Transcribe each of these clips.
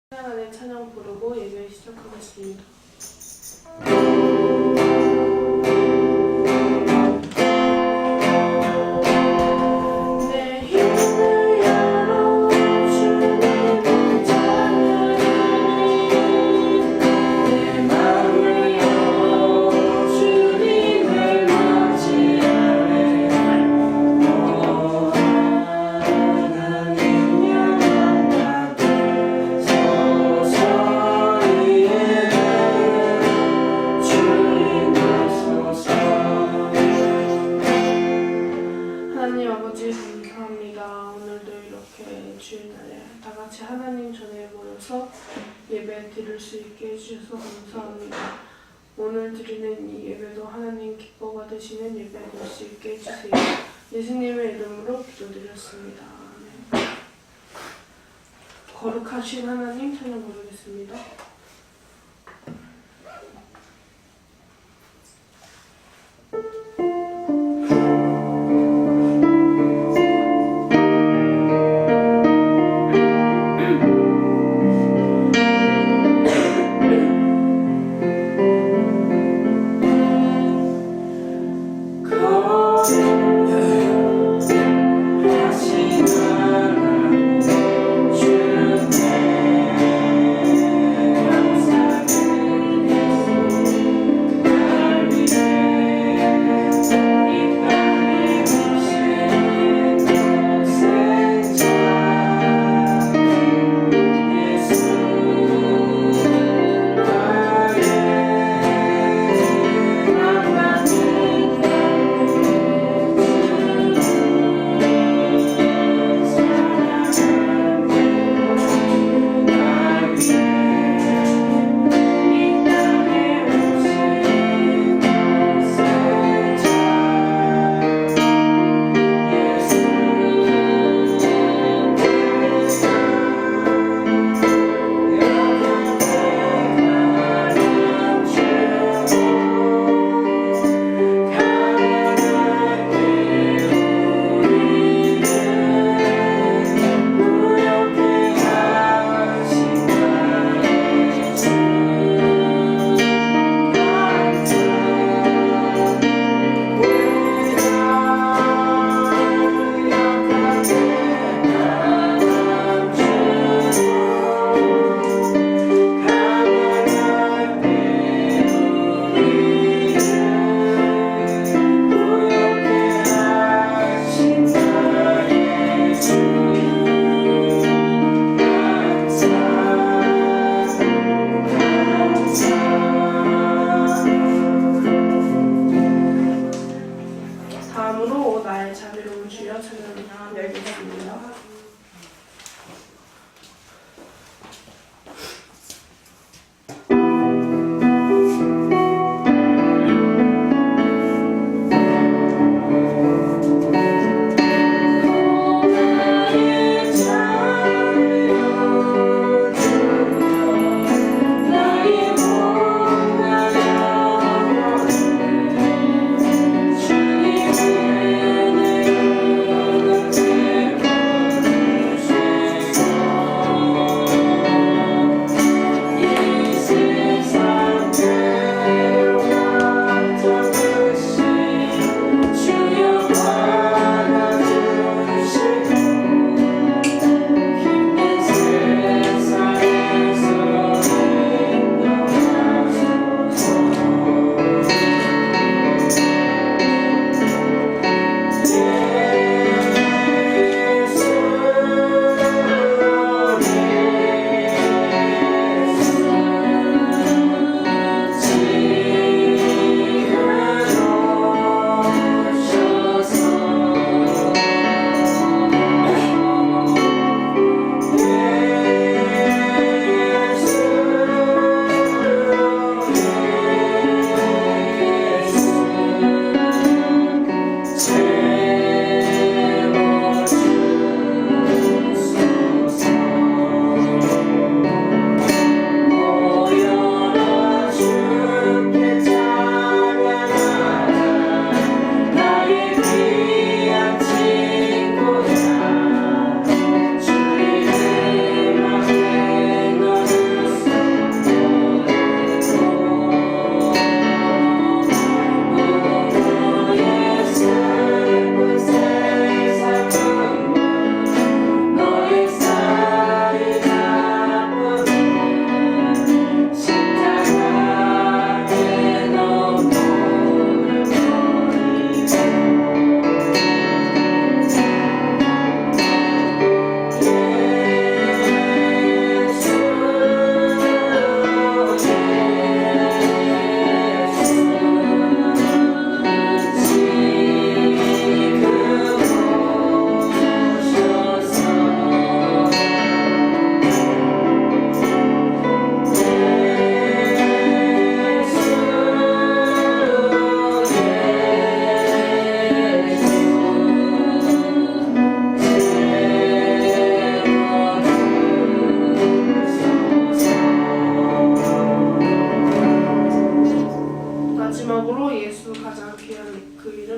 찬양하는 찬양 부르고 예배 시작하겠습니다. 하나님 아버지 감사합니다. 오늘도 이렇게 주일날에 다같이 하나님 전에 모여서 예배 드릴 수 있게 해주셔서 감사합니다. 오늘 드리는 이 예배도 하나님 기뻐 받으시는 예배 될 수 있게 해주세요. 예수님의 이름으로 기도드렸습니다. 아멘. 거룩하신 하나님 찬양 부르겠습니다. 하나님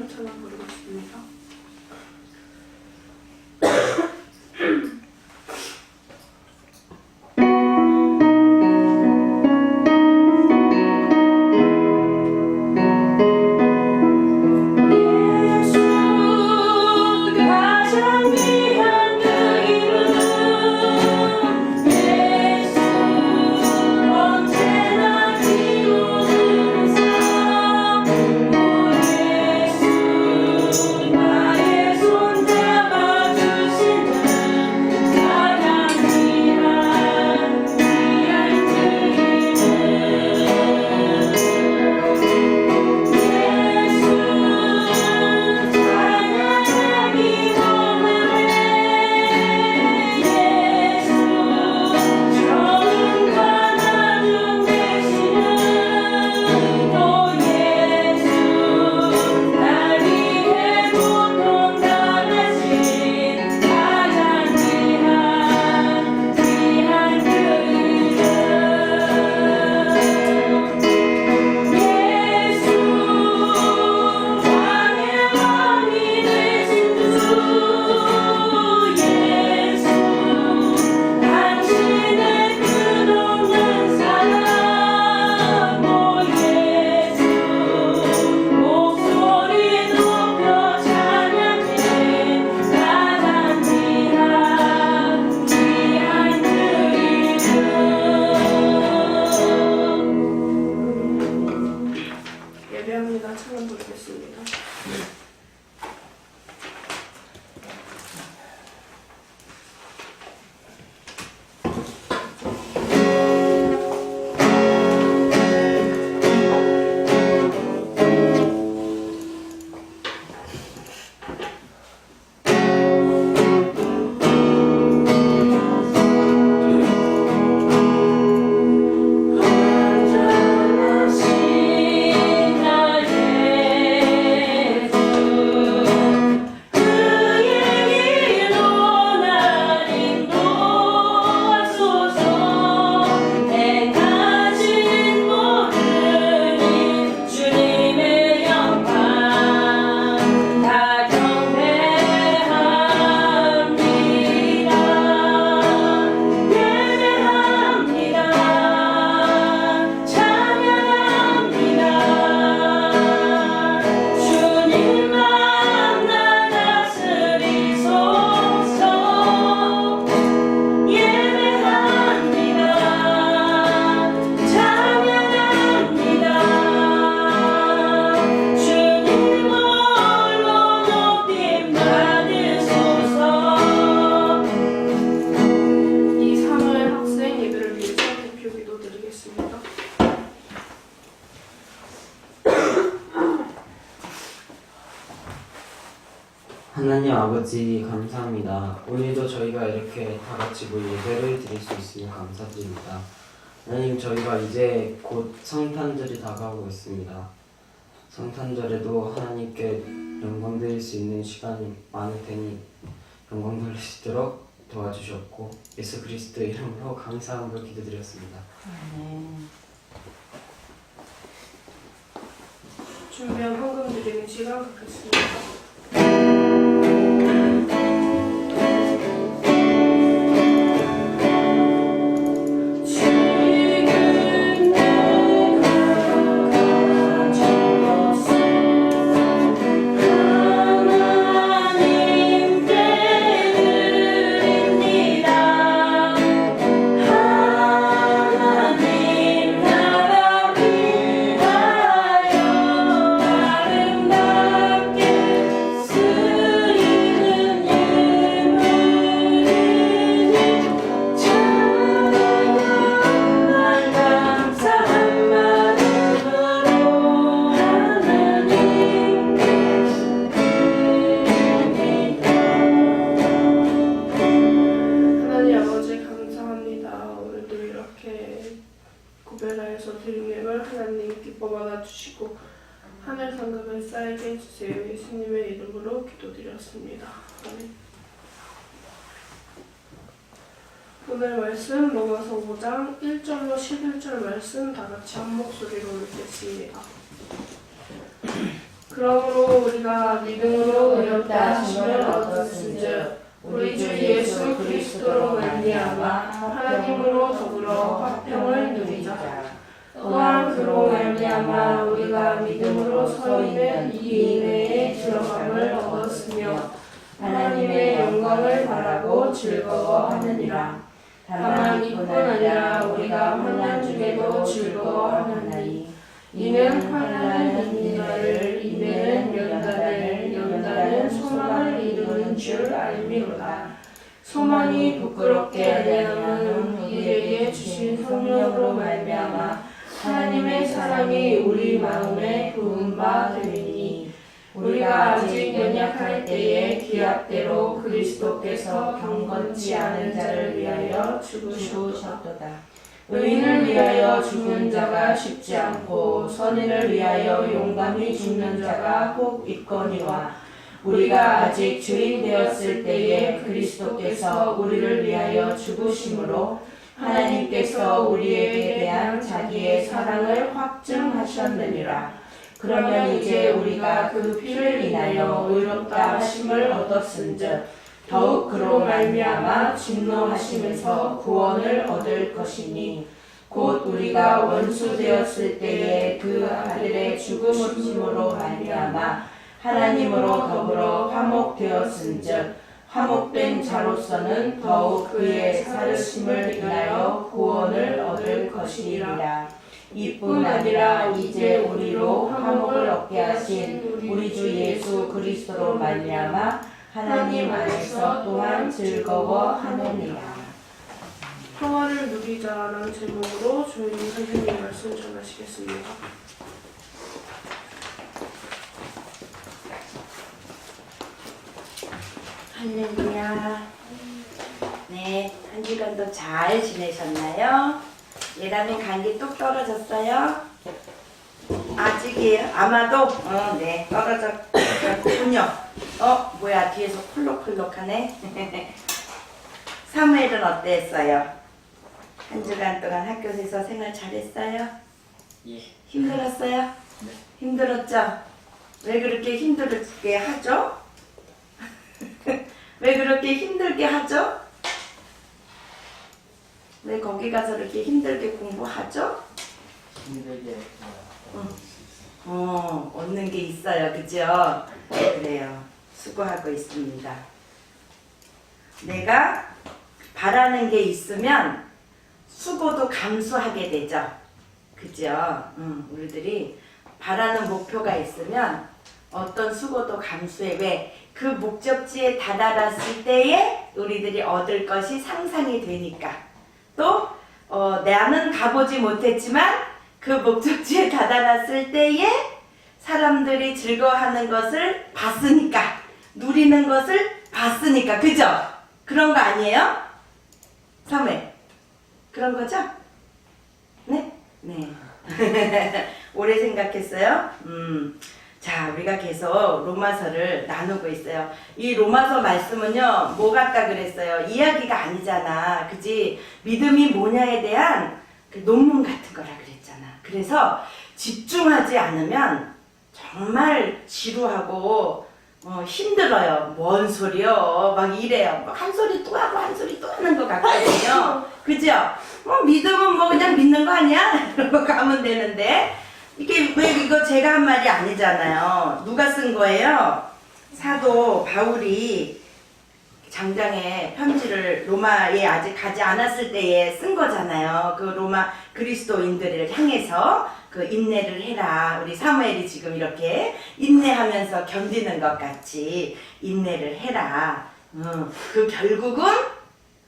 찬양 부르겠습니다. 예배합니다. 찬양 부르겠습니다. 하나님 아버지 감사합니다. 오늘도 저희가 이렇게 다 같이 예배를 드릴 수 있으며 감사드립니다. 하나님, 저희가 이제 곧 성탄절이 다가오고 있습니다. 성탄절에도 하나님께 영광 드릴 수 있는 시간이 많을 테니 영광 돌릴 수 있도록 도와주셨고 예수 그리스도 이름으로 감사함으로 기도드렸습니다. 준비한 헌금 드리는 시간 갖겠습니다. 구별하여서 드린 예물 하나님 기뻐 받아주시고 하늘 상급을 쌓이게 해주세요. 예수님의 이름으로 기도드렸습니다. 아멘. 오늘 말씀 로마서 5장 1절로 11절 말씀 다같이 한 목소리로 읽겠습니다. 그러므로 우리가 믿음으로 의롭다 하심을 얻었은즉 우리 주 예수 그리스도로 말미암아 하나님으로 더불어 화평을 누리자. 또한 그로 말미암아 우리가 믿음으로 서 있는 이 은혜에 들어감을 얻었으며 하나님의 영광을 바라고 즐거워하느니라. 다만 이뿐 아니라 우리가 환난 중에도 즐거워하나니 이는 환난은 인내를, 인내는 연단을, 연단은 소망을 이루는 줄 알미로다. 소망이 부끄럽게 아니하면 우리에게 주신 성령으로 말미암아 하나님의 사랑이 우리 마음에 부은 바 되리니 우리가 아직 연약할 때에 기약대로 그리스도께서 경건치 않은 자를 위하여 죽으셨도다. 의인을 위하여 죽는 자가 쉽지 않고 선인을 위하여 용감히 죽는 자가 혹 있거니와 우리가 아직 주인 되었을 때에 그리스도께서 우리를 위하여 죽으심으로 하나님께서 우리에게 대한 자기의 사랑을 확증하셨느니라. 그러면 이제 우리가 그 피를 인하여 의롭다 하심을 얻었은즉 더욱 그로 말미암아 진노하심에서 구원을 얻을 것이니 곧 우리가 원수 되었을 때에 그 아들의 죽으심으로 말미암아 하나님으로 더불어 화목되었은즉 화목된 자로서는 더욱 그의 살으심을 인하여 구원을 얻을 것이니라. 이뿐 아니라 이제 우리로 화목을 얻게 하신 우리 주 예수 그리스도로 말미암아 하나님 안에서 또한 즐거워하느니라. 평화를 누리자라는 제목으로 조용히 선생님 말씀 전하시겠습니다. 할렐루야. 네, 한 주간도 잘 지내셨나요? 예람이 감기 뚝 떨어졌어요? 아직이에요? 아마도? 네, 떨어졌군요. 뭐야, 뒤에서 콜록콜록하네. 사무엘은 어땠어요? 한 주간 동안 학교에서 생활 잘했어요? 예. 힘들었어요? 네. 힘들었죠? 왜 그렇게 힘들게 하죠? 왜 그렇게 힘들게 하죠? 왜 거기 가서 이렇게 힘들게 공부하죠? 힘들게 얻는 게 있어요. 그죠? 그래요. 수고하고 있습니다. 내가 바라는 게 있으면 수고도 감수하게 되죠. 그죠? 우리들이 바라는 목표가 있으면 어떤 수고도 감수해. 왜? 그 목적지에 다다랐을 때에 우리들이 얻을 것이 상상이 되니까. 또 나는 가보지 못했지만 그 목적지에 다다랐을 때에 사람들이 즐거워하는 것을 봤으니까, 누리는 것을 봤으니까. 그죠? 그런 거 아니에요? 사무엘, 그런 거죠? 네? 네. 오래 생각했어요? 자, 우리가 계속 로마서를 나누고 있어요. 이 로마서 말씀은요, 뭐 같다 그랬어요? 이야기가 아니잖아. 그지? 믿음이 뭐냐에 대한 그 논문 같은 거라 그랬잖아. 그래서 집중하지 않으면 정말 지루하고 힘들어요. 뭔 소리요? 막 이래요. 막 한 소리 또 하고 한 소리 또 하는 것 같거든요. 그죠? 믿음은 뭐 그냥 믿는 거 아니야? 이러고 가면 되는데 이게 왜 이거 제가 한 말이 아니잖아요. 누가 쓴 거예요? 사도 바울이 장장에 편지를 로마에 아직 가지 않았을 때에 쓴 거잖아요. 그 로마 그리스도인들을 향해서 그 인내를 해라. 우리 사무엘이 지금 이렇게 인내하면서 견디는 것 같이 인내를 해라. 그 결국은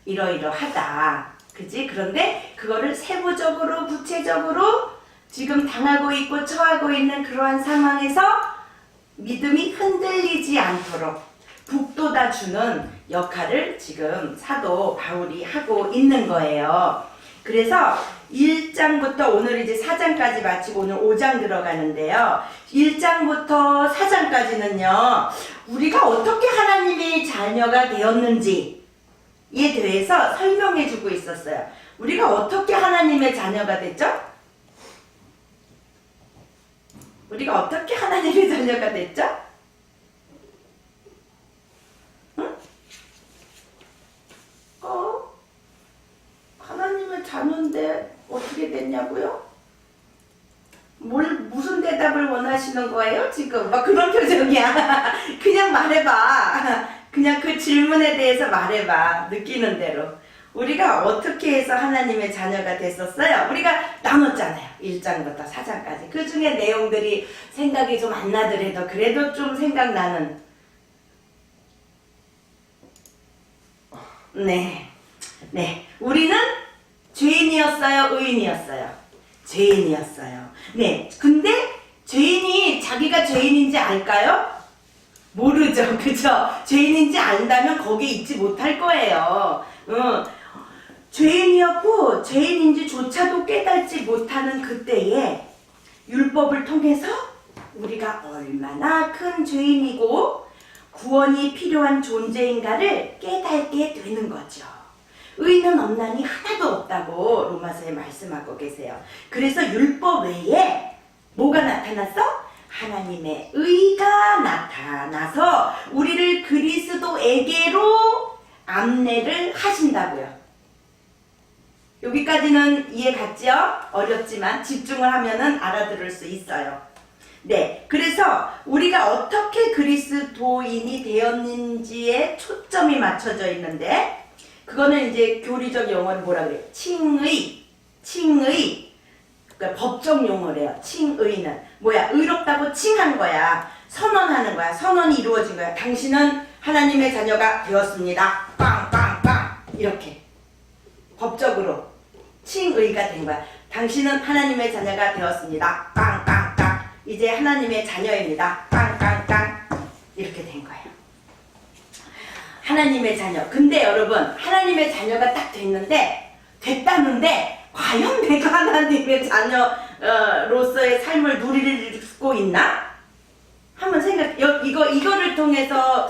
이러이러하다. 그지? 그런데 그거를 세부적으로 구체적으로 지금 당하고 있고 처하고 있는 그러한 상황에서 믿음이 흔들리지 않도록 북돋아 주는 역할을 지금 사도 바울이 하고 있는 거예요. 그래서 1장부터 오늘 이제 4장까지 마치고 오늘 5장 들어가는데요. 1장부터 4장까지는요. 우리가 어떻게 하나님의 자녀가 되었는지에 대해서 설명해 주고 있었어요. 우리가 어떻게 하나님의 자녀가 됐죠? 우리가 어떻게 하나님의 자녀가 됐죠? 응? 하나님의 자녀인데 어떻게 됐냐고요? 무슨 대답을 원하시는 거예요, 지금? 막 그런 표정이야. 그냥 말해봐. 그냥 그 질문에 대해서 말해봐. 느끼는 대로. 우리가 어떻게 해서 하나님의 자녀가 됐었어요? 우리가 나눴잖아요. 1장부터 4장까지. 그 중에 내용들이 생각이 좀 안 나더라도 그래도 좀 생각나는. 네. 우리는 죄인이었어요? 의인이었어요? 죄인이었어요. 네. 근데 죄인이 자기가 죄인인지 알까요? 모르죠. 그죠? 죄인인지 안다면 거기에 있지 못할 거예요. 죄인이었고 죄인인지조차도 깨닫지 못하는 그때에 율법을 통해서 우리가 얼마나 큰 죄인이고 구원이 필요한 존재인가를 깨닫게 되는 거죠. 의인은 없나니 하나도 없다고 로마서에 말씀하고 계세요. 그래서 율법 외에 뭐가 나타났어? 하나님의 의가 나타나서 우리를 그리스도에게로 안내를 하신다고요. 여기까지는 이해 갔죠? 어렵지만 집중을 하면은 알아들을 수 있어요. 네, 그래서 우리가 어떻게 그리스도인이 되었는지에 초점이 맞춰져 있는데 그거는 이제 교리적 용어를 뭐라 그래요? 칭의. 그러니까 법적 용어래요. 칭의는 뭐야? 의롭다고 칭한 거야. 선언하는 거야. 선언이 이루어진 거야. 당신은 하나님의 자녀가 되었습니다. 빵빵빵 이렇게 법적으로 칭의가 된 거야. 당신은 하나님의 자녀가 되었습니다. 빵빵빵 이제 하나님의 자녀입니다. 빵빵빵 이렇게 된 거예요. 하나님의 자녀. 근데 여러분 하나님의 자녀가 딱 됐다는데 과연 내가 하나님의 자녀로서의 삶을 누리고 있나? 한번 이거를 통해서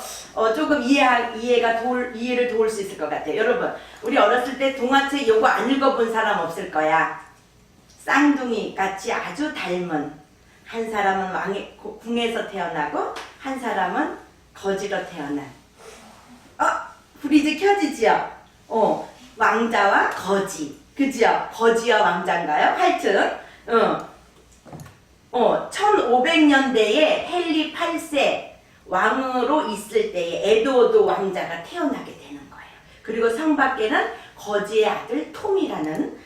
조금 이해를 도울 수 있을 것 같아요. 여러분, 우리 어렸을 때 동화책 요거 안 읽어본 사람 없을 거야. 쌍둥이 같이 아주 닮은 한 사람은 궁에서 태어나고 한 사람은 거지로 태어난. 불이 이제 켜지지요? 왕자와 거지. 그죠? 거지와 왕자인가요? 하여튼, 1500년대에 헨리 8세 왕으로 있을 때에 에드워드 왕자가 태어나게 되는 거예요. 그리고 성 밖에는 거지의 아들 톰이라는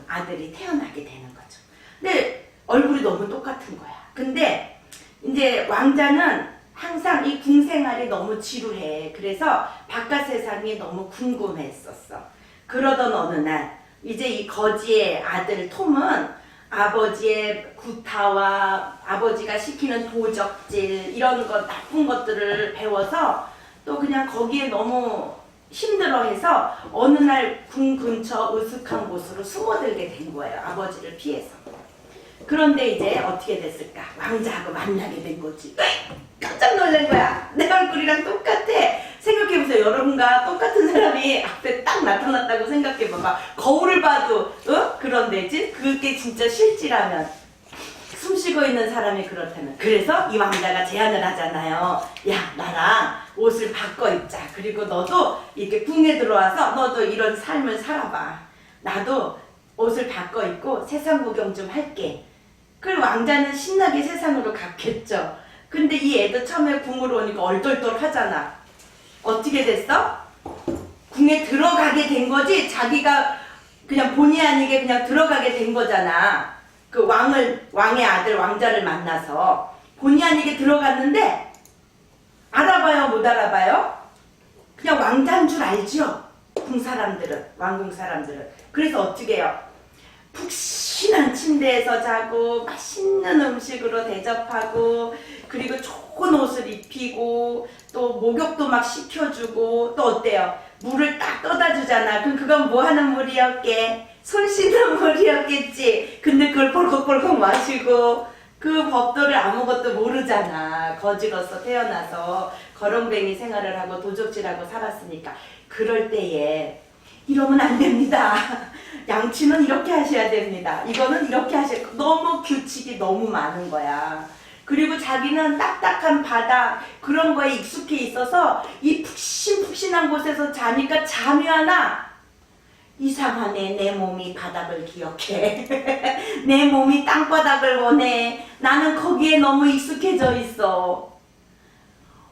아들이 태어나게 되는 거죠. 근데 얼굴이 너무 똑같은 거야. 근데 이제 왕자는 항상 이 궁생활이 너무 지루해. 그래서 바깥 세상이 너무 궁금했었어. 그러던 어느 날 이제 이 거지의 아들 톰은 아버지의 구타와 아버지가 시키는 도적질 이런 것 나쁜 것들을 배워서 또 그냥 거기에 너무 힘들어해서 어느 날 궁 근처 으슥한 곳으로 숨어들게 된 거예요. 아버지를 피해서. 그런데 이제 어떻게 됐을까? 왕자하고 만나게 된 거지. 깜짝 놀란 거야. 내 얼굴이랑 똑같아. 생각해보세요. 여러분과 똑같은 사람이 앞에 딱 나타났다고 생각해봐봐. 거울을 봐도 그런 데지? 그게 진짜 실지라면 숨쉬고 있는 사람이 그렇다면. 그래서 이 왕자가 제안을 하잖아요. 야, 나랑 옷을 바꿔 입자. 그리고 너도 이렇게 궁에 들어와서 너도 이런 삶을 살아봐. 나도 옷을 바꿔 입고 세상 구경 좀 할게. 그리고 왕자는 신나게 세상으로 갔겠죠. 근데 이 애도 처음에 궁으로 오니까 얼떨떨 하잖아. 어떻게 됐어? 궁에 들어가게 된 거지. 자기가 그냥 본의 아니게 그냥 들어가게 된 거잖아. 그 왕의 아들 왕자를 만나서 본의 아니게 들어갔는데 알아봐요, 못 알아봐요? 그냥 왕자인 줄 알죠? 왕궁 사람들은. 그래서 어떻게 해요? 푹신한 침대에서 자고 맛있는 음식으로 대접하고 그리고 좋은 옷을 입히고 또 목욕도 막 시켜주고 또 어때요? 물을 딱 떠다 주잖아. 그럼 그건 뭐 하는 물이었게? 손 씻는 물이었겠지. 근데 그걸 꼴컥꼴컥 마시고 그 법도를 아무것도 모르잖아. 거지로서 태어나서 거렁뱅이 생활을 하고 도적질하고 살았으니까. 그럴 때에 이러면 안 됩니다. 양치는 이렇게 하셔야 됩니다. 이거는 이렇게 하셔야 너무 규칙이 너무 많은 거야. 그리고 자기는 딱딱한 바닥 그런 거에 익숙해 있어서 이 푹신푹신한 곳에서 자니까 잠이 와나 이상하네. 내 몸이 바닥을 기억해. 내 몸이 땅바닥을 원해. 나는 거기에 너무 익숙해져 있어.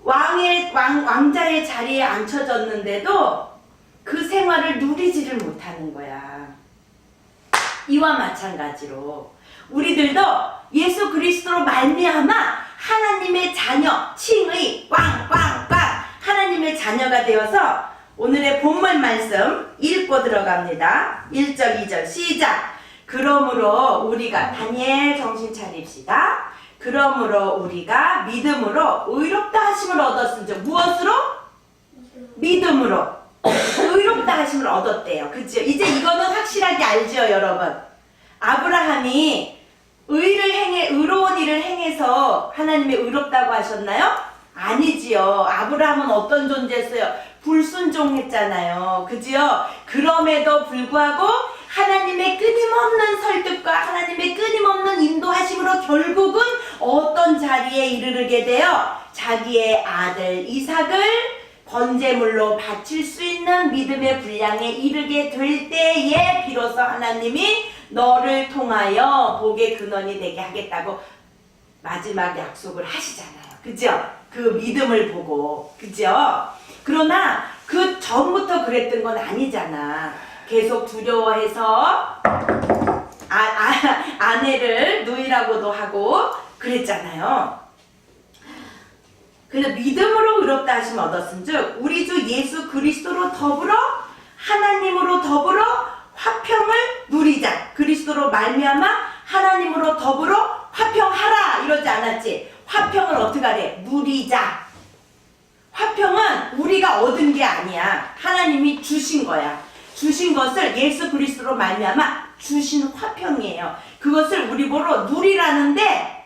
왕자의 자리에 앉혀졌는데도 그 생활을 누리지를 못하는 거야. 이와 마찬가지로 우리들도 예수 그리스도로 말미암아 하나님의 자녀, 칭의 꽝꽝꽝 하나님의 자녀가 되어서 오늘의 본문 말씀 읽고 들어갑니다. 1절 2절 시작. 그러므로 우리가 다니엘 정신 차립시다. 그러므로 우리가 믿음으로 의롭다 하심을 얻었은즉 무엇으로? 믿음으로 의롭다 하심을 얻었대요. 그죠? 이제 이거는 확실하게 알죠, 여러분? 아브라함이 의로운 일을 행해서 하나님의 의롭다고 하셨나요? 아니지요. 아브라함은 어떤 존재였어요? 불순종했잖아요. 그지요? 그럼에도 불구하고 하나님의 끊임없는 설득과 하나님의 끊임없는 인도하심으로 결국은 어떤 자리에 이르게 되어 자기의 아들 이삭을 번제물로 바칠 수 있는 믿음의 분량에 이르게 될 때에 비로소 하나님이 너를 통하여 복의 근원이 되게 하겠다고 마지막 약속을 하시잖아요. 그죠? 그 믿음을 보고. 그죠? 그러나 그 전부터 그랬던 건 아니잖아. 계속 두려워해서 아내를 누이라고도 하고 그랬잖아요. 그래서 믿음으로 의롭다 하심 얻었은즉 우리 주 예수 그리스도로 더불어 하나님으로 더불어 화평을 누리자. 그리스도로 말미암아 하나님으로 더불어 화평하라 이러지 않았지. 화평을 어떻게 하래? 누리자. 화평은 우리가 얻은 게 아니야. 하나님이 주신 거야. 주신 것을 예수 그리스도로 말미암아 주신 화평이에요. 그것을 우리 보러 누리라는데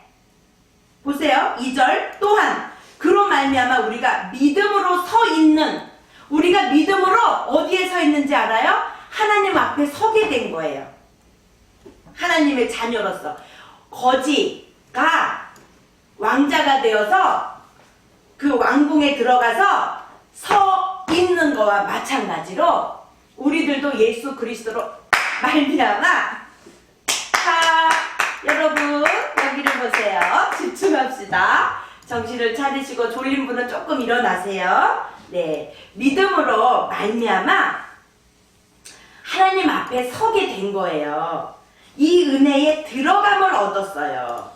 보세요. 2절 또한 그로 말미암아 우리가 믿음으로 서 있는 우리가 믿음으로 어디에 서 있는지 알아요? 하나님 앞에 서게 된 거예요. 하나님의 자녀로서 거지가 왕자가 되어서 그 왕궁에 들어가서 서 있는 거와 마찬가지로 우리들도 예수 그리스도로 말미암아 여러분 여기를 보세요. 집중합시다. 정신을 차리시고 졸린 분은 조금 일어나세요. 네, 믿음으로 말미암아 하나님 앞에 서게 된 거예요. 이 은혜에 들어감을 얻었어요.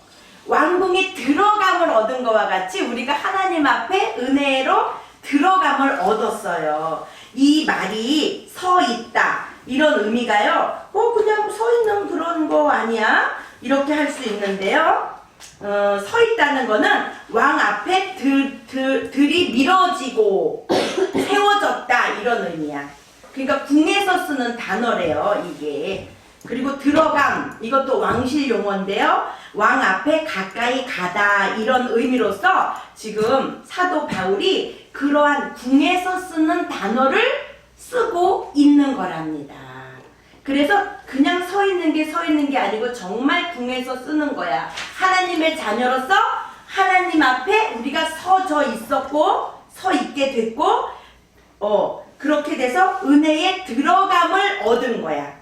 왕궁에 들어감을 얻은 것과 같이 우리가 하나님 앞에 은혜로 들어감을 얻었어요. 이 말이 서 있다 이런 의미가요. 그냥 서 있는 그런 거 아니야? 이렇게 할 수 있는데요. 서 있다는 거는 왕 앞에 들이 밀어지고 세워졌다 이런 의미야. 그러니까 궁에서 쓰는 단어래요 이게. 그리고 들어감 이것도 왕실 용어인데요. 왕 앞에 가까이 가다 이런 의미로서 지금 사도 바울이 그러한 궁에서 쓰는 단어를 쓰고 있는 거랍니다. 그래서 그냥 서 있는 게 아니고 정말 궁에서 쓰는 거야. 하나님의 자녀로서 하나님 앞에 우리가 서져 있었고 서 있게 됐고 그렇게 돼서 은혜에 들어감을 얻은 거야.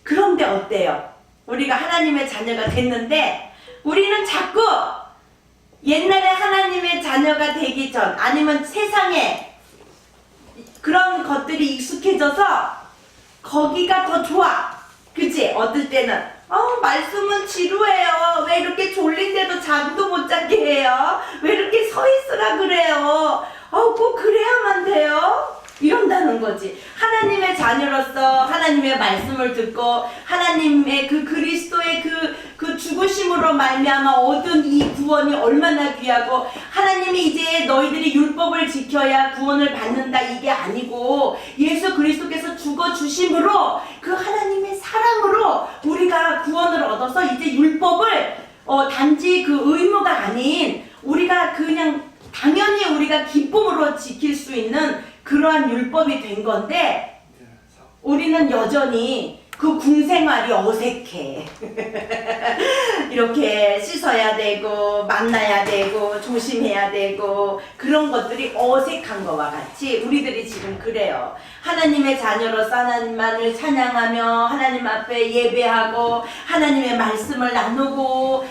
그런데 어때요? 우리가 하나님의 자녀가 됐는데 우리는 자꾸 옛날에 하나님의 자녀가 되기 전 아니면 세상에 그런 것들이 익숙해져서 거기가 더 좋아. 그치? 어떨 때는 말씀은 지루해요. 왜 이렇게 졸린데도 잠도 못 자게 해요? 왜 이렇게 서 있으라 그래요? 꼭 그래야만 돼요? 이런다는 거지. 하나님의 자녀로서 하나님의 말씀을 듣고 하나님의 그 그리스도의 그 죽으심으로 말미암아 얻은 이 구원이 얼마나 귀하고 하나님이 이제 너희들이 율법을 지켜야 구원을 받는다 이게 아니고 예수 그리스도께서 죽어주심으로 그 하나님의 사랑으로 우리가 구원을 얻어서 이제 율법을 단지 그 의무가 아닌 우리가 그냥 당연히 우리가 기쁨으로 지킬 수 있는 그러한 율법이 된 건데 우리는 여전히 그 궁생활이 어색해. 이렇게 씻어야 되고 만나야 되고 조심해야 되고 그런 것들이 어색한 것과 같이 우리들이 지금 그래요. 하나님의 자녀로서 하나님만을 찬양하며 하나님 앞에 예배하고 하나님의 말씀을 나누고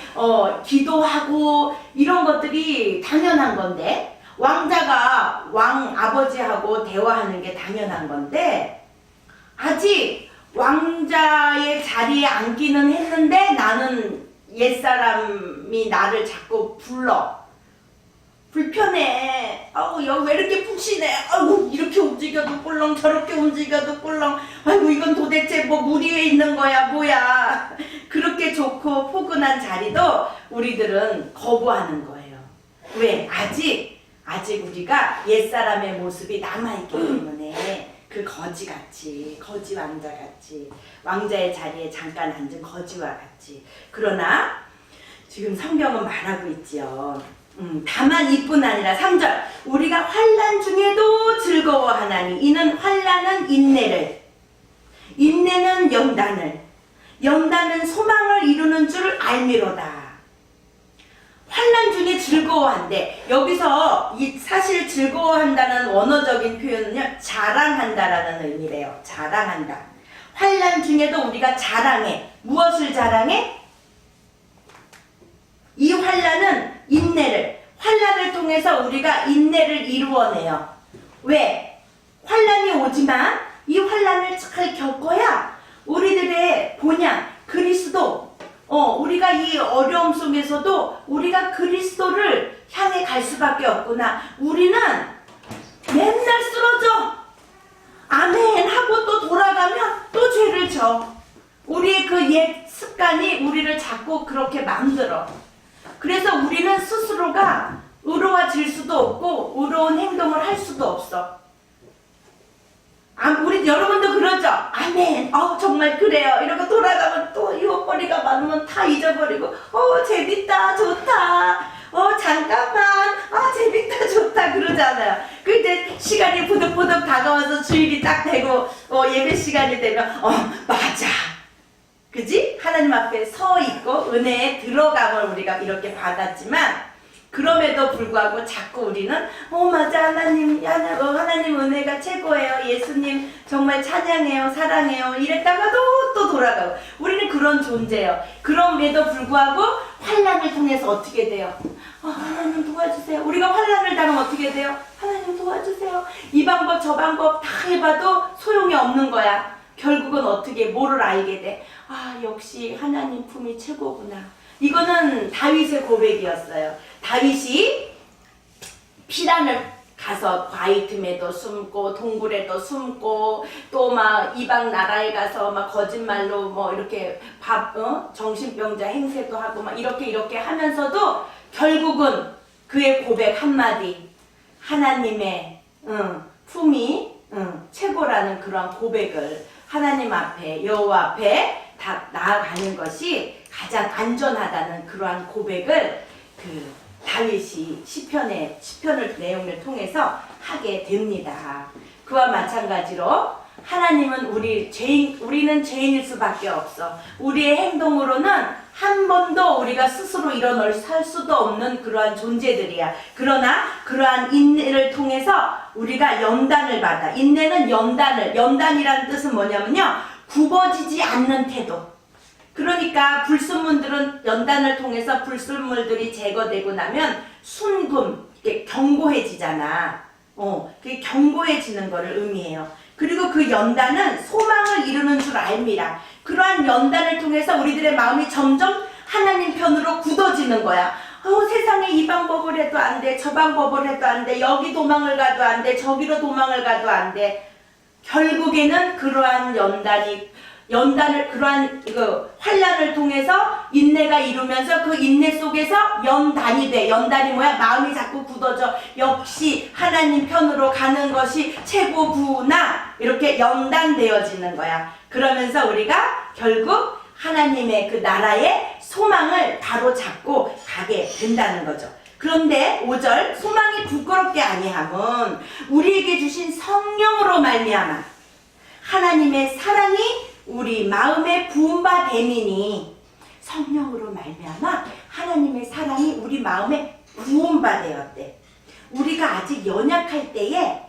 기도하고 이런 것들이 당연한 건데, 왕자가 왕 아버지하고 대화하는 게 당연한 건데, 아직 왕자의 자리에 앉기는 했는데 나는 옛사람이 나를 자꾸 불러. 불편해. 여기 왜 이렇게 푹신해. 이렇게 움직여도 꿀렁 저렇게 움직여도 꿀렁. 아이고 이건 도대체 뭐 물 위에 있는 거야 뭐야. 그렇게 좋고 포근한 자리도 우리들은 거부하는 거예요. 왜? 아직 우리가 옛사람의 모습이 남아있기 때문에 그 거지같이, 거지 왕자같이, 왕자의 자리에 잠깐 앉은 거지와 같이. 그러나 지금 성경은 말하고 있지요. 다만 이뿐 아니라 3절 우리가 환난 중에도 즐거워하나니 이는 환난은 인내를, 인내는 연단을, 연단은 소망을 이루는 줄 알미로다. 환난 중에 즐거워한대. 여기서 사실 즐거워한다는 원어적인 표현은요, 자랑한다라는 의미래요. 자랑한다. 환난 중에도 우리가 자랑해. 무엇을 자랑해? 이 환난은 인내를, 환난을 통해서 우리가 인내를 이루어내요. 왜? 환난이 오지만 이 환난을 잘 겪어야 우리들의 본향 그리스도, 우리가 이 어려움 속에서도 우리가 그리스도를 향해 갈 수밖에 없구나. 우리는 맨날 쓰러져. 아멘 하고 또 돌아가면 또 죄를 져. 우리의 그 옛 습관이 우리를 자꾸 그렇게 만들어. 그래서 우리는 스스로가 의로워질 수도 없고 의로운 행동을 할 수도 없어. 우리 여러분도 그러죠? 아멘. 정말 그래요. 이러고 돌아가면 또 유혹거리가 많으면 다 잊어버리고 재밌다 좋다 잠깐만 재밌다 좋다 그러잖아요. 그때 시간이 부득부득 다가와서 주일이 딱 되고 예배 시간이 되면 맞아. 그지? 하나님 앞에 서 있고 은혜에 들어감을 우리가 이렇게 받았지만, 그럼에도 불구하고 자꾸 우리는 맞아 하나님 은혜가 최고예요. 예수님 정말 찬양해요. 사랑해요. 이랬다가도 또 돌아가고. 우리는 그런 존재예요. 그럼에도 불구하고 환난을 통해서 어떻게 돼요? 하나님 도와주세요. 우리가 환난을 당하면 어떻게 돼요? 하나님 도와주세요. 이 방법 저 방법 다 해봐도 소용이 없는 거야. 결국은 어떻게 뭐를 알게 돼? 역시 하나님 품이 최고구나. 이거는 다윗의 고백이었어요. 다윗이 피란을 가서 바위 틈에도 숨고 동굴에도 숨고 또 막 이방 나라에 가서 막 거짓말로 뭐 이렇게 정신병자 행세도 하고 막 이렇게 하면서도 결국은 그의 고백 한마디, 하나님의 품이 최고라는 그런 고백을 하나님 앞에, 여호와 앞에 다 나아가는 것이 가장 안전하다는 그러한 고백을 다윗이 시편을 내용을 통해서 하게 됩니다. 그와 마찬가지로 하나님은 우리는 죄인일 수밖에 없어. 우리의 행동으로는 한 번도 우리가 스스로 일어날 살 수도 없는 그러한 존재들이야. 그러나 그러한 인내를 통해서 우리가 연단을 받아. 인내는 연단이라는 뜻은 뭐냐면요, 굽어지지 않는 태도. 그러니까 불순물들은 연단을 통해서 불순물들이 제거되고 나면 순금, 이게 견고해지잖아. 그게 견고해지는 것을 의미해요. 그리고 그 연단은 소망을 이루는 줄 알미라. 그러한 연단을 통해서 우리들의 마음이 점점 하나님 편으로 굳어지는 거야. 세상에 이 방법을 해도 안 돼, 저 방법을 해도 안 돼, 여기 도망을 가도 안 돼, 저기로 도망을 가도 안 돼. 결국에는 그러한 그러한 환난을 통해서 인내가 이루면서 그 인내 속에서 연단이 돼. 연단이 뭐야? 마음이 자꾸 굳어져. 역시 하나님 편으로 가는 것이 최고구나. 이렇게 연단되어지는 거야. 그러면서 우리가 결국 하나님의 그 나라의 소망을 바로 잡고 가게 된다는 거죠. 그런데 5절 소망이 부끄럽게 아니함은 우리에게 주신 성령으로 말미암아. 하나님의 사랑이 우리 마음에 부은 바 되미니 성령으로 말미암아 하나님의 사랑이 우리 마음에 부은 바 되었대. 우리가 아직 연약할 때에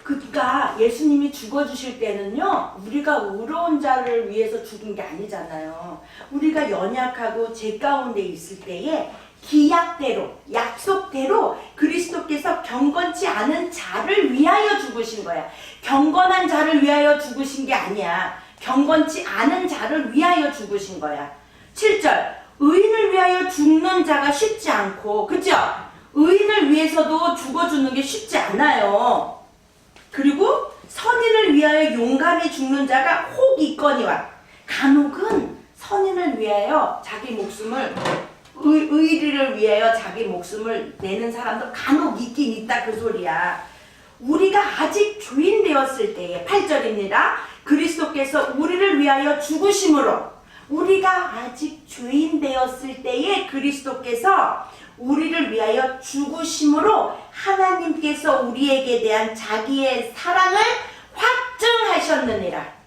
그러니까 예수님이 죽어주실 때는요 우리가 의로운 자를 위해서 죽은 게 아니잖아요. 우리가 연약하고 죄 가운데 있을 때에 기약대로 약속대로 그리스도께서 경건치 않은 자를 위하여 죽으신 거야. 경건한 자를 위하여 죽으신 게 아니야. 경건치 않은 자를 위하여 죽으신 거야. 7절 의인을 위하여 죽는 자가 쉽지 않고 그죠? 의인을 위해서도 죽어주는 게 쉽지 않아요. 그리고 선인을 위하여 용감히 죽는 자가 혹 있거니와 간혹은 선인을 위하여 자기 목숨을 의리를 위하여 자기 목숨을 내는 사람도 간혹 있긴 있다 그 소리야. 우리가 아직 죄인 되었을 때에 8절입니다. 그리스도께서 우리를 위하여 죽으심으로 우리가 아직 죄인 되었을 때에 그리스도께서 우리를 위하여 죽으심으로 하나님께서 우리에게 대한 자기의 사랑을 확증하셨느니라.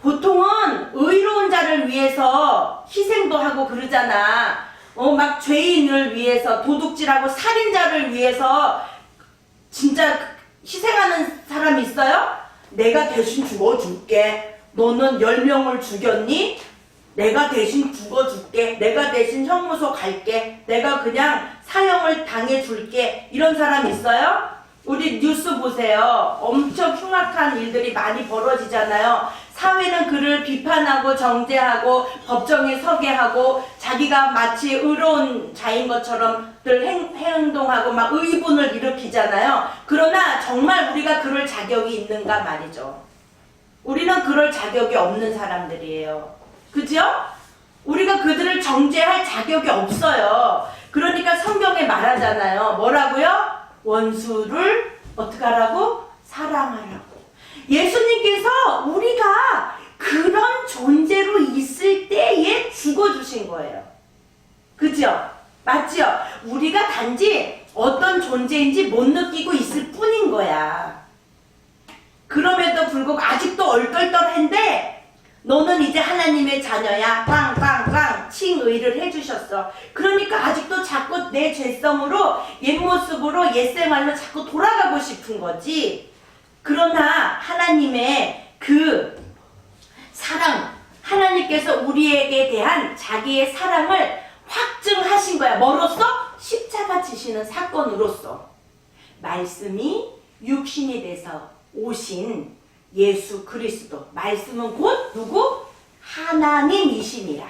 보통은 의로운 자를 위해서 희생도 하고 그러잖아. 막 죄인을 위해서 도둑질하고 살인자를 위해서 진짜 희생하는 사람이 있어요? 내가 대신 죽어줄게. 너는 10명을 죽였니? 내가 대신 죽어줄게. 내가 대신 형무소 갈게. 내가 그냥 사형을 당해줄게. 이런 사람 있어요? 우리 뉴스 보세요. 엄청 흉악한 일들이 많이 벌어지잖아요. 사회는 그를 비판하고 정죄하고 법정에 서게 하고 자기가 마치 의로운 자인 것처럼 늘 행동하고 막 의분을 일으키잖아요. 그러나 정말 우리가 그럴 자격이 있는가 말이죠. 우리는 그럴 자격이 없는 사람들이에요. 그죠? 우리가 그들을 정죄할 자격이 없어요. 그러니까 성경에 말하잖아요. 뭐라고요? 원수를 어떻게 하라고? 사랑하라고. 예수님께서 우리가 그런 존재로 있을 때에 죽어주신 거예요. 그죠? 맞죠? 우리가 단지 어떤 존재인지 못 느끼고 있을 뿐인 거야. 그럼에도 불구하고 아직도 얼떨떨한데 너는 이제 하나님의 자녀야. 빵빵빵 칭의를 해주셨어. 그러니까 아직도 자꾸 내 죄성으로 옛 모습으로 옛 생활로 자꾸 돌아가고 싶은 거지. 그러나 하나님의 그 사랑, 하나님께서 우리에게 대한 자기의 사랑을 확증하신 거야. 뭐로써? 십자가 지시는 사건으로써. 말씀이 육신이 돼서 오신 예수 그리스도. 말씀은 곧 누구? 하나님이시니라.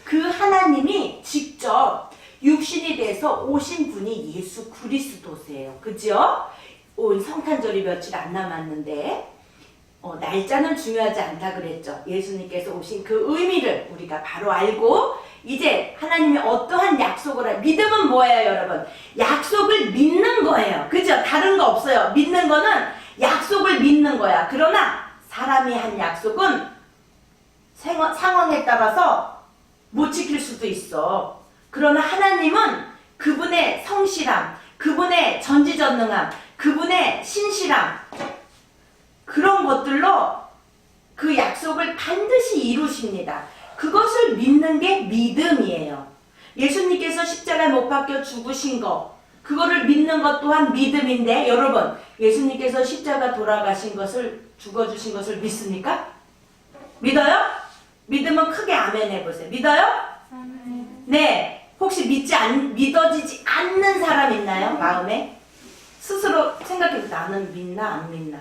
그 하나님이 직접 육신이 돼서 오신 분이 예수 그리스도세요. 그죠? 온 성탄절이 며칠 안 남았는데 날짜는 중요하지 않다 그랬죠. 예수님께서 오신 그 의미를 우리가 바로 알고 이제 하나님이 어떠한 약속을 믿음은 뭐예요 여러분? 약속을 믿는 거예요. 그죠? 다른 거 없어요. 믿는 거는 약속을 믿는 거야. 그러나 사람이 한 약속은 상황에 따라서 못 지킬 수도 있어. 그러나 하나님은 그분의 성실함, 그분의 전지전능함, 그분의 신실함 그런 것들로 그 약속을 반드시 이루십니다. 그것을 믿는 게 믿음이에요. 예수님께서 십자가에 못 박혀 죽으신 거 그거를 믿는 것 또한 믿음인데 여러분 예수님께서 십자가 돌아가신 것을 죽어주신 것을 믿습니까? 믿어요? 믿으면 크게 아멘 해보세요. 믿어요? 네. 혹시 믿어지지 않는 사람 있나요? 마음에? 스스로 생각해서 나는 믿나 안 믿나?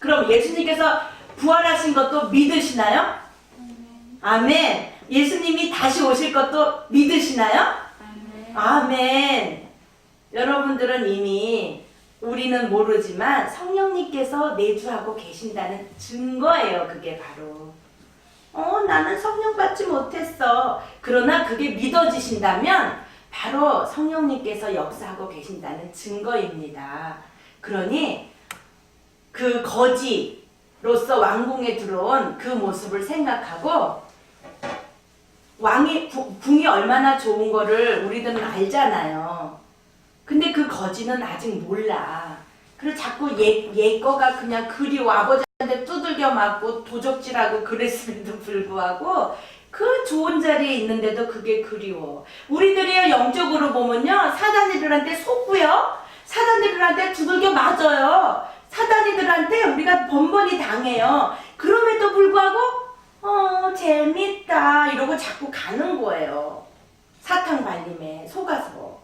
그럼 예수님께서 부활하신 것도 믿으시나요? 아멘. 예수님이 다시 오실 것도 믿으시나요? 아멘. 여러분들은 이미 우리는 모르지만 성령님께서 내주하고 계신다는 증거예요. 그게 바로. 나는 성령 받지 못했어. 그러나 그게 믿어지신다면 바로 성령님께서 역사하고 계신다는 증거입니다. 그러니 그 거지로서 왕궁에 들어온 그 모습을 생각하고 궁이 얼마나 좋은 거를 우리들은 알잖아요. 근데 그 거지는 아직 몰라. 그래서 자꾸 옛 거가 그냥 그리워. 아버지 근데 두들겨 맞고 도적질하고 그랬음에도 불구하고 그 좋은 자리에 있는데도 그게 그리워. 우리들이 영적으로 보면요, 사단이들한테 속고요, 사단이들한테 두들겨 맞아요. 사단이들한테 우리가 번번이 당해요. 그럼에도 불구하고 재밌다 이러고 자꾸 가는 거예요. 사탕 발림에 속아서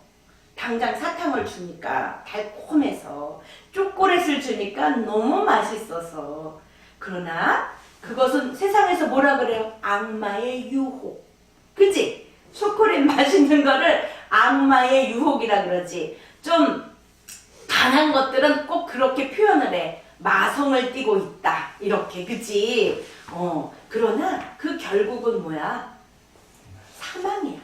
당장 사탕을 주니까 달콤해서, 초콜릿을 주니까 너무 맛있어서. 그러나 그것은 세상에서 뭐라 그래요? 악마의 유혹. 그치? 초콜릿 맛있는 거를 악마의 유혹이라 그러지. 좀 강한 것들은 꼭 그렇게 표현을 해. 마성을 띠고 있다 이렇게. 그치? 그러나 그 결국은 뭐야? 사망이야.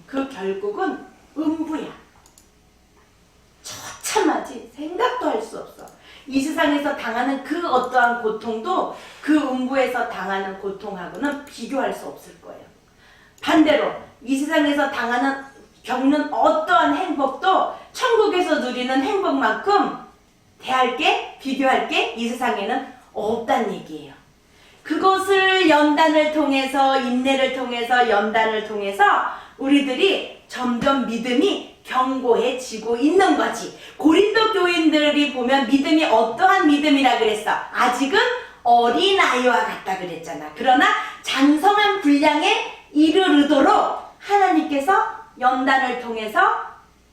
그 결국은 음부야. 처참하지. 생각도 할 수 없어. 이 세상에서 당하는 그 어떠한 고통도 그 음부에서 당하는 고통하고는 비교할 수 없을 거예요. 반대로 이 세상에서 겪는 어떠한 행복도 천국에서 누리는 행복만큼 비교할 게 이 세상에는 없다는 얘기예요. 그것을 연단을 통해서, 인내를 통해서, 연단을 통해서 우리들이 점점 믿음이 견고해지고 있는 거지. 고린도 교인들이 보면 믿음이 어떠한 믿음이라 그랬어? 아직은 어린아이와 같다 그랬잖아. 그러나 장성한 분량에 이르도록 하나님께서 연단을 통해서,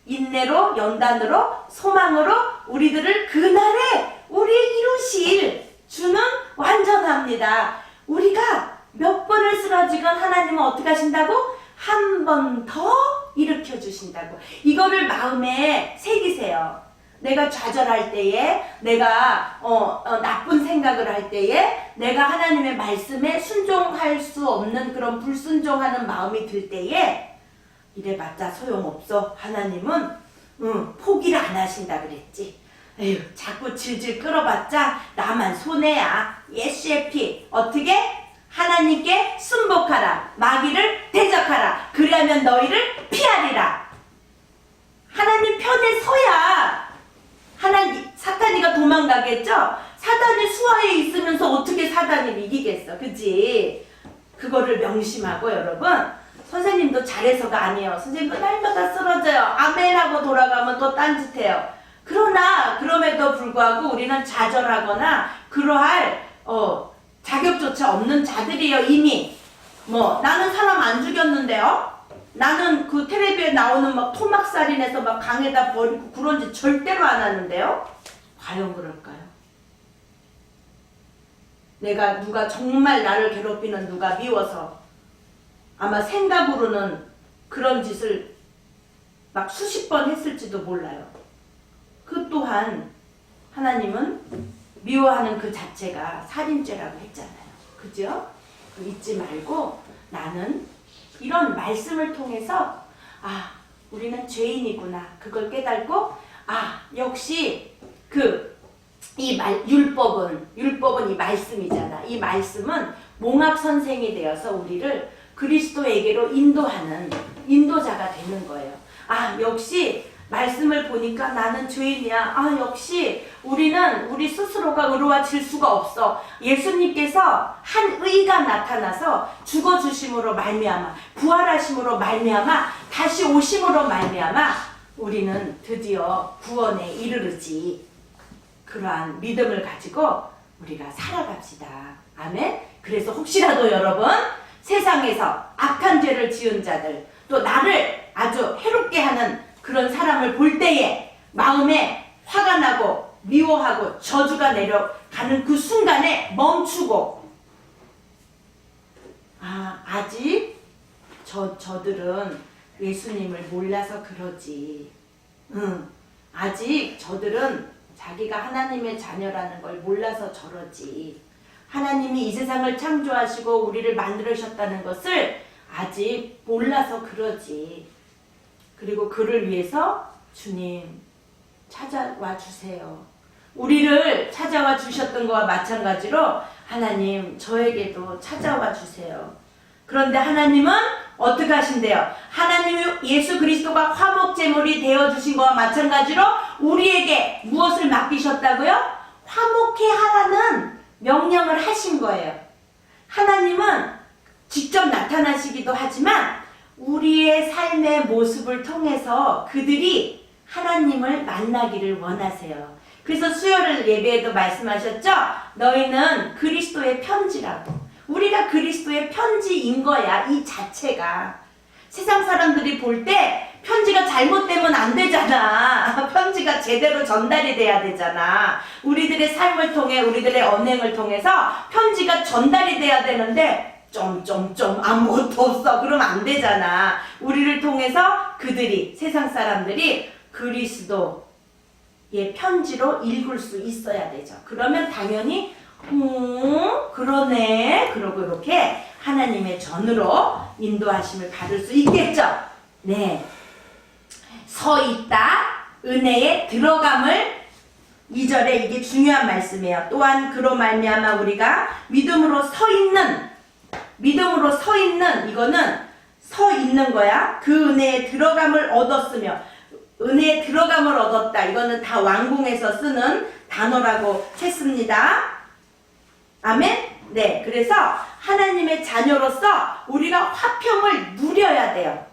인내로, 연단으로, 소망으로 우리들을 그날에 이루실 주는 완전합니다. 우리가 몇 번을 쓰러지건 하나님은 어떻게 하신다고? 한 번 더 일으켜 주신다고. 이거를 마음에 새기세요. 내가 좌절할 때에, 내가 나쁜 생각을 할 때에, 내가 하나님의 말씀에 순종할 수 없는 그런 불순종하는 마음이 들 때에, 이래봤자 소용없어. 하나님은 포기를 안 하신다 그랬지. 에휴, 자꾸 질질 끌어봤자 나만 손해야. 예수의 피. 어떻게? 하나님께 순복하라. 마귀를 대적하라. 그리하면 너희를 피하리라. 하나님 편에 서야 사탄이가 도망가겠죠? 사단이 수하에 있으면서 어떻게 사단을 이기겠어. 그치? 그거를 명심하고 여러분, 선생님도 잘해서가 아니에요. 선생님도 날마다 쓰러져요. 아멘하고 돌아가면 또 딴짓해요. 그러나 그럼에도 불구하고 우리는 좌절하거나 그러할 자격조차 없는 자들이에요. 이미 나는 사람 안 죽였는데요, 나는 그 텔레비에 나오는 막 토막살인해서 막 강에다 버리고 그런 짓 절대로 안 하는데요. 과연 그럴까요? 내가 누가 정말 나를 괴롭히는 누가 미워서 아마 생각으로는 그런 짓을 막 수십 번 했을지도 몰라요. 그 또한 하나님은 미워하는 그 자체가 살인죄라고 했잖아요. 그죠? 잊지 말고 나는 이런 말씀을 통해서 우리는 죄인이구나. 그걸 깨닫고 역시 율법은 이 말씀이잖아. 이 말씀은 몽학 선생이 되어서 우리를 그리스도에게로 인도하는 인도자가 되는 거예요. 역시 말씀을 보니까 나는 죄인이야. 역시 우리는 우리 스스로가 의로워질 수가 없어. 예수님께서 한 의가 나타나서 죽어주심으로 말미암아, 부활하심으로 말미암아, 다시 오심으로 말미암아 우리는 드디어 구원에 이르르지. 그러한 믿음을 가지고 우리가 살아갑시다. 아멘. 그래서 혹시라도 여러분, 세상에서 악한 죄를 지은 자들, 또 나를 아주 해롭게 하는 그런 사람을 볼 때에 마음에 화가 나고 미워하고 저주가 내려가는 그 순간에 멈추고, 아직 저들은 예수님을 몰라서 그러지. 아직 저들은 자기가 하나님의 자녀라는 걸 몰라서 저러지. 하나님이 이 세상을 창조하시고 우리를 만들으셨다는 것을 아직 몰라서 그러지. 그리고 그를 위해서 주님 찾아와 주세요. 우리를 찾아와 주셨던 것과 마찬가지로 하나님 저에게도 찾아와 주세요. 그런데 하나님은 어떻게 하신대요? 하나님이 예수 그리스도가 화목제물이 되어주신 것과 마찬가지로 우리에게 무엇을 맡기셨다고요? 화목해 하라는 명령을 하신 거예요. 하나님은 직접 나타나시기도 하지만 우리의 삶의 모습을 통해서 그들이 하나님을 만나기를 원하세요. 그래서 수요일 예배에도 말씀하셨죠? 너희는 그리스도의 편지라고. 우리가 그리스도의 편지인 거야, 이 자체가. 세상 사람들이 볼 때 편지가 잘못되면 안 되잖아. 편지가 제대로 전달이 돼야 되잖아. 우리들의 삶을 통해, 우리들의 언행을 통해서 편지가 전달이 돼야 되는데 아무것도 없어. 그러면 안 되잖아. 우리를 통해서 그들이, 세상 사람들이 그리스도의 편지로 읽을 수 있어야 되죠. 그러면 당연히 그러네. 그러고 이렇게 하나님의 전으로 인도하심을 받을 수 있겠죠. 네. 서 있다. 은혜에 들어감을 2절에 이게 중요한 말씀이에요. 또한 그로 말미암아 우리가 믿음으로 서 있는 이거는 서 있는 거야. 그 은혜에 들어감을 얻었으며 은혜에 들어감을 얻었다. 이거는 다 왕궁에서 쓰는 단어라고 했습니다. 아멘? 네. 그래서 하나님의 자녀로서 우리가 화평을 누려야 돼요.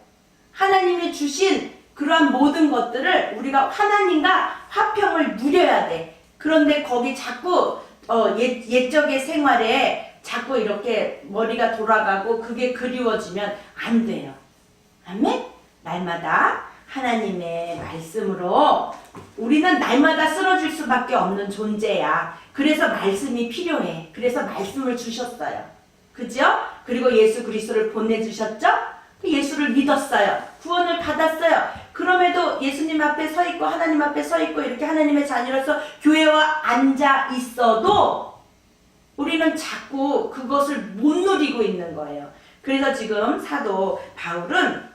하나님이 주신 그러한 모든 것들을 우리가 하나님과 화평을 누려야 돼. 그런데 거기 자꾸 옛적의 생활에 자꾸 이렇게 머리가 돌아가고 그게 그리워지면 안 돼요. 아멘? 날마다 하나님의 말씀으로 우리는 날마다 쓰러질 수밖에 없는 존재야. 그래서 말씀이 필요해. 그래서 말씀을 주셨어요. 그죠? 그리고 예수 그리스도를 보내주셨죠? 예수를 믿었어요. 구원을 받았어요. 그럼에도 예수님 앞에 서 있고 하나님 앞에 서 있고 이렇게 하나님의 자녀로서 교회와 앉아 있어도 우리는 자꾸 그것을 못 누리고 있는 거예요. 그래서 지금 사도 바울은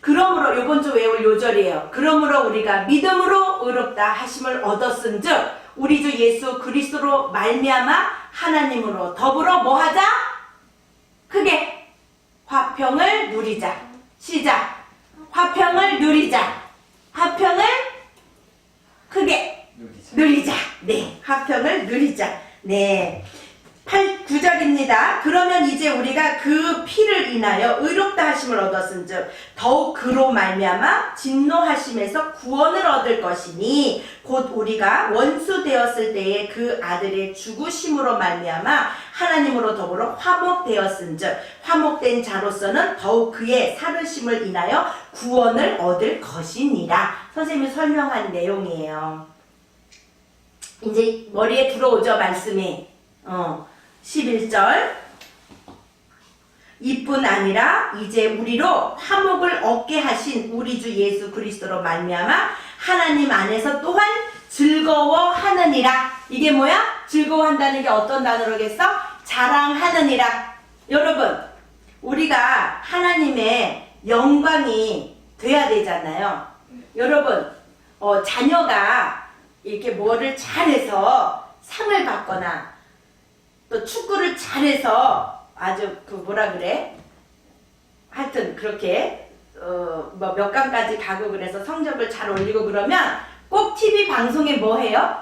그러므로 요번 주 외울 요절이에요. 그러므로 우리가 믿음으로 의롭다 하심을 얻었은즉 우리 주 예수 그리스도로 말미암아 하나님으로 더불어 뭐하자? 크게 화평을 누리자. 시작. 화평을 누리자. 화평을 크게 누리자. 네, 화평을 누리자. 네. 9절입니다. 그러면 이제 우리가 그 피를 인하여 의롭다 하심을 얻었은즉 더욱 그로 말미암아 진노하심에서 구원을 얻을 것이니 곧 우리가 원수 되었을 때에 그 아들의 죽으심으로 말미암아 하나님으로 더불어 화목되었은즉 화목된 자로서는 더욱 그의 살으심을 인하여 구원을 얻을 것이니라. 선생님이 설명한 내용이에요. 이제 머리에 들어오죠, 말씀이. 11절 이뿐 아니라 이제 우리로 화목을 얻게 하신 우리 주 예수 그리스도로 말미암아 하나님 안에서 또한 즐거워하느니라. 이게 뭐야? 즐거워한다는 게 어떤 단어로겠어? 자랑하느니라. 여러분, 우리가 하나님의 영광이 돼야 되잖아요. 여러분, 자녀가 이렇게 뭐를 잘해서 상을 받거나 또 축구를 잘해서 아주 하여튼 그렇게 뭐 몇 강까지 가고 그래서 성적을 잘 올리고 그러면 꼭 TV 방송에 뭐 해요?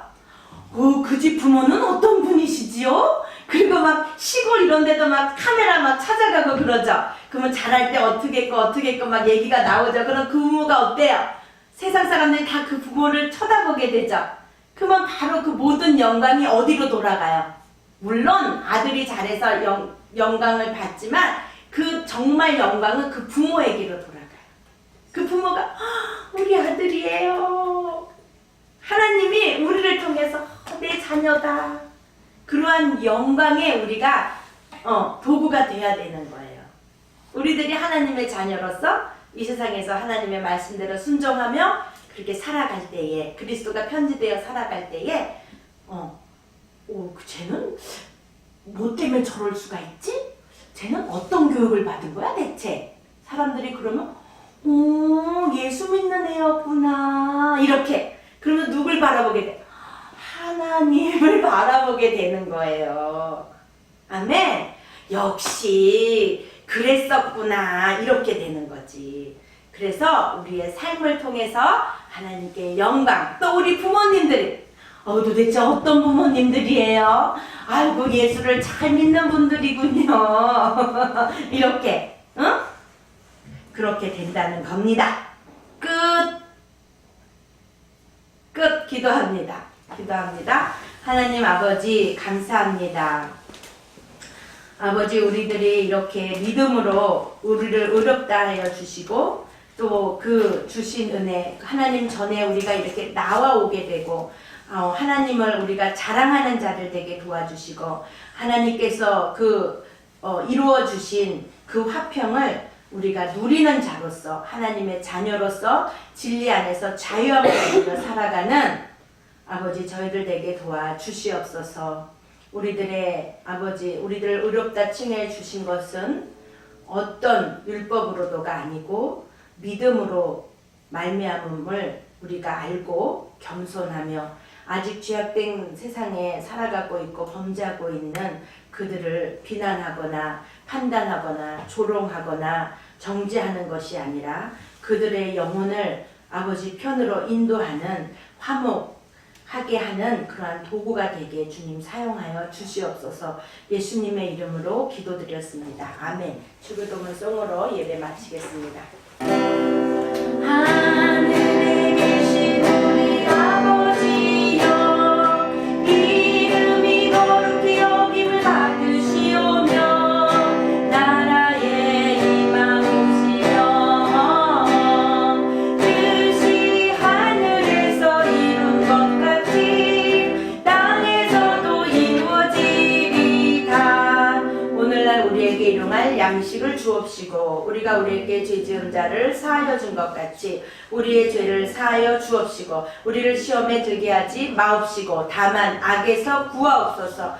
그 집 부모는 어떤 분이시지요? 그리고 막 시골 이런 데도 막 카메라 막 찾아가고 그러죠. 그러면 잘할 때 어떻게 했고 막 얘기가 나오죠. 그럼 그 부모가 어때요? 세상 사람들이 다 그 부모를 쳐다보게 되죠. 그러면 바로 그 모든 영광이 어디로 돌아가요? 물론 아들이 잘해서 영광을 받지만 그 정말 영광은 그 부모에게로 돌아가요. 그 부모가 우리 아들이에요. 하나님이 우리를 통해서 내 자녀다. 그러한 영광에 우리가 도구가 되어야 되는 거예요. 우리들이 하나님의 자녀로서 이 세상에서 하나님의 말씀대로 순종하며 그렇게 살아갈 때에 그리스도가 편지되어 살아갈 때에 쟤는 뭐 때문에 저럴 수가 있지? 쟤는 어떤 교육을 받은 거야 대체? 사람들이 그러면 예수 믿는 애였구나 이렇게. 그러면 누굴 바라보게 돼? 하나님을 바라보게 되는 거예요. 아멘. 역시 그랬었구나 이렇게 되는 거지. 그래서 우리의 삶을 통해서 하나님께 영광, 또 우리 부모님들이 도대체 어떤 부모님들이에요? 아이고, 예수를 잘 믿는 분들이군요. 이렇게, 응? 그렇게 된다는 겁니다. 끝. 기도합니다. 하나님 아버지, 감사합니다. 아버지, 우리들이 이렇게 믿음으로 우리를 의롭다 하여 주시고, 또 그 주신 은혜, 하나님 전에 우리가 이렇게 나와오게 되고, 하나님을 우리가 자랑하는 자들 되게 도와주시고, 하나님께서 이루어 주신 그 화평을 우리가 누리는 자로서, 하나님의 자녀로서 진리 안에서 자유함을 누리며 살아가는 아버지, 저희들 되게 도와주시옵소서. 우리들의 아버지, 우리들을 의롭다 칭해 주신 것은 어떤 율법으로도가 아니고 믿음으로 말미암음을 우리가 알고 겸손하며 아직 죄악된 세상에 살아가고 있고 범죄하고 있는 그들을 비난하거나 판단하거나 조롱하거나 정죄하는 것이 아니라 그들의 영혼을 아버지 편으로 인도하는 화목하게 하는 그러한 도구가 되게 주님 사용하여 주시옵소서. 예수님의 이름으로 기도드렸습니다. 아멘. 주기도문 송으로 예배 마치겠습니다. 하늘에 계신 우리 아버지여, 이름이 거룩히 여김을 받으시오며 나라에 임하옵시며 뜻이 하늘에서 이룬 것 같이 땅에서도 이루어지리다. 오늘날 우리에게 일용할 양식을 주옵시고 우리가 우리에게 죄 지은 자를 사하여 준 것 같이 우리의 죄를 사하여 주옵시고 우리를 시험에 들게 하지 마옵시고 다만 악에서 구하옵소서.